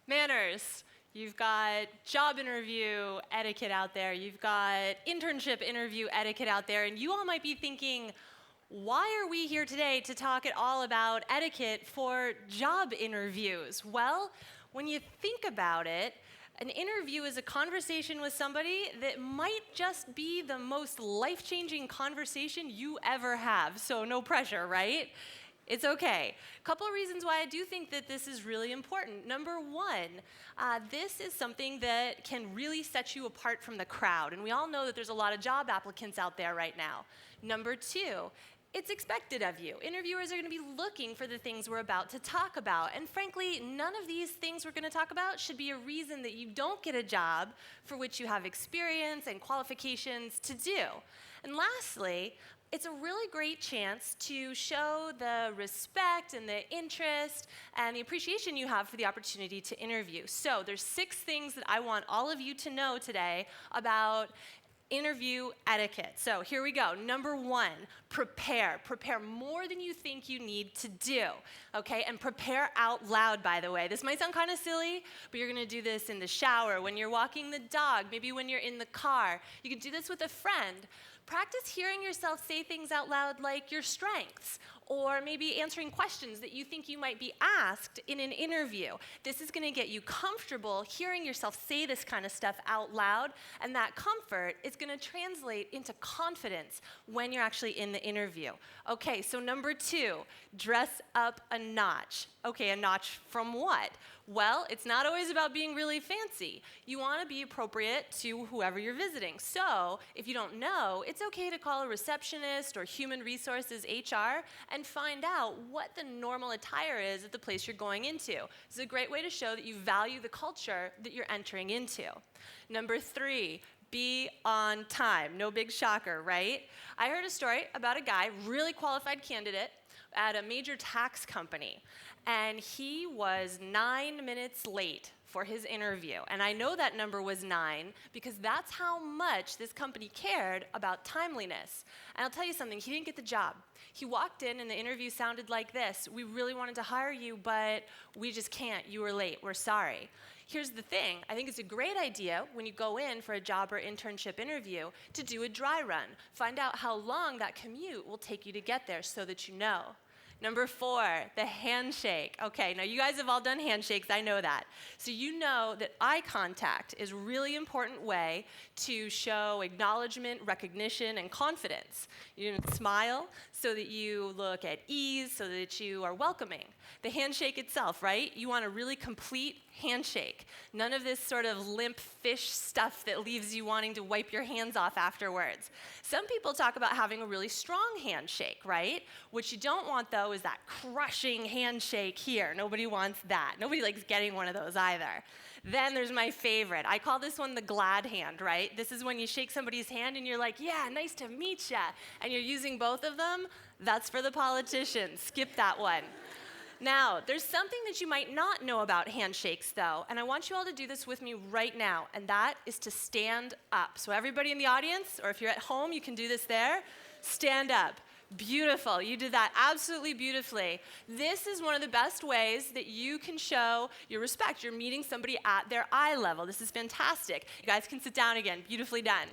manners. You've got job interview etiquette out there. You've got internship interview etiquette out there. And you all might be thinking, why are we here today to talk at all about etiquette for job interviews? Well, when you think about it, an interview is a conversation with somebody that might just be the most life-changing conversation you ever have. So no pressure, right? It's okay. A couple of reasons why I do think that this is really important. Number one, this is something that can really set you apart from the crowd. And we all know that there's a lot of job applicants out there right now. Number two, it's expected of you. Interviewers are going to be looking for the things we're about to talk about. And frankly, none of these things we're going to talk about should be a reason that you don't get a job for which you have experience and qualifications to do. And lastly, it's a really great chance to show the respect and the interest and the appreciation you have for the opportunity to interview. So there's 6 things that I want all of you to know today about interview etiquette. So here we go. Number 1, prepare. Prepare more than you think you need to do, okay? And prepare out loud, by the way. This might sound kind of silly, but you're going to do this in the shower, when you're walking the dog, maybe when you're in the car. You can do this with a friend. Practice hearing yourself say things out loud like your strengths, or maybe answering questions that you think you might be asked in an interview. This is going to get you comfortable hearing yourself say this kind of stuff out loud, and that comfort is going to translate into confidence when you're actually in the interview. Okay, so number 2, dress up a notch. Okay, a notch from what? Well, it's not always about being really fancy. You want to be appropriate to whoever you're visiting. So if you don't know, it's okay to call a receptionist or human resources HR and find out what the normal attire is at the place you're going into. It's a great way to show that you value the culture that you're entering into. Number 3, be on time. No big shocker, right? I heard a story about a guy, really qualified candidate, at a major tax company. And he was 9 minutes late for his interview. And I know that number was 9 because that's how much this company cared about timeliness. And I'll tell you something, he didn't get the job. He walked in and the interview sounded like this: "We really wanted to hire you, but we just can't. You were late. We're sorry." Here's the thing, I think it's a great idea when you go in for a job or internship interview to do a dry run. Find out how long that commute will take you to get there so that you know. Number 4, the handshake. Okay, now you guys have all done handshakes, I know that. So you know that eye contact is a really important way to show acknowledgement, recognition, and confidence. You smile so that you look at ease, so that you are welcoming. The handshake itself, right? You want a really complete handshake. None of this sort of limp fish stuff that leaves you wanting to wipe your hands off afterwards. Some people talk about having a really strong handshake, right? What you don't want, though, is that crushing handshake here. Nobody wants that. Nobody likes getting one of those either. Then there's my favorite. I call this one the glad hand, right? This is when you shake somebody's hand and you're like, "Yeah, nice to meet ya," and you're using both of them. That's for the politicians. Skip that one. Now, there's something that you might not know about handshakes, though, and I want you all to do this with me right now, and that is to stand up. So everybody in the audience, or if you're at home, you can do this there. Stand up. Beautiful. You did that absolutely beautifully. This is one of the best ways that you can show your respect. You're meeting somebody at their eye level. This is fantastic. You guys can sit down again. Beautifully done.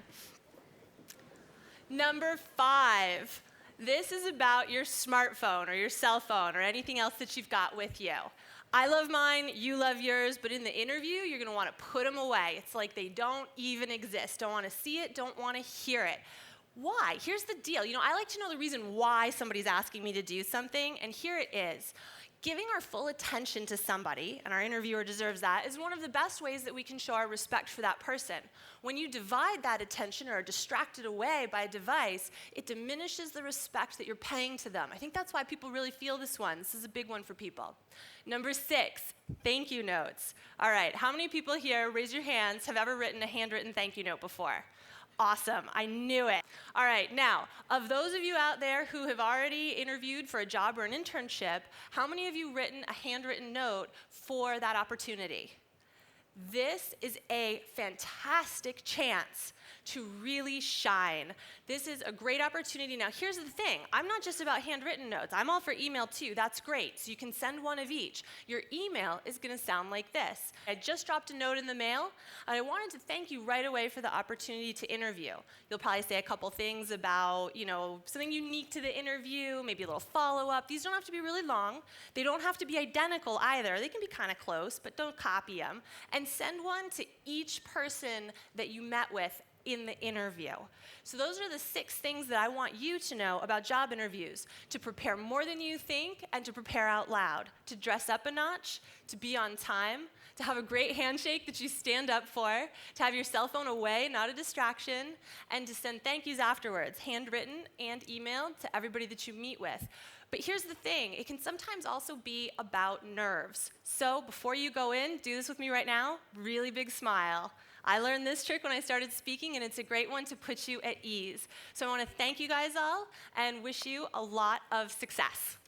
Number 5. This is about your smartphone or your cell phone or anything else that you've got with you. I love mine, you love yours, but in the interview, you're going to want to put them away. It's like they don't even exist. Don't want to see it, don't want to hear it. Why? Here's the deal. I like to know the reason why somebody's asking me to do something, and here it is. Giving our full attention to somebody, and our interviewer deserves that, is one of the best ways that we can show our respect for that person. When you divide that attention or are distracted away by a device, it diminishes the respect that you're paying to them. I think that's why people really feel this one. This is a big one for people. Number 6, thank you notes. All right, how many people here, raise your hands, have ever written a handwritten thank you note before? Awesome, I knew it. All right, now, of those of you out there who have already interviewed for a job or an internship, how many of you written a handwritten note for that opportunity? This is a fantastic chance to really shine. This is a great opportunity. Now, here's the thing. I'm not just about handwritten notes. I'm all for email too. That's great. So you can send one of each. Your email is going to sound like this. I just dropped a note in the mail, and I wanted to thank you right away for the opportunity to interview. You'll probably say a couple things about, something unique to the interview, maybe a little follow-up. These don't have to be really long. They don't have to be identical either. They can be kind of close, but don't copy them. And send one to each person that you met with in the interview. So those are the 6 things that I want you to know about job interviews: to prepare more than you think and to prepare out loud, to dress up a notch, to be on time, to have a great handshake that you stand up for, to have your cell phone away, not a distraction, and to send thank yous afterwards, handwritten and emailed, to everybody that you meet with. But here's the thing, it can sometimes also be about nerves. So before you go in, do this with me right now, really big smile. I learned this trick when I started speaking, and it's a great one to put you at ease. So I want to thank you guys all and wish you a lot of success.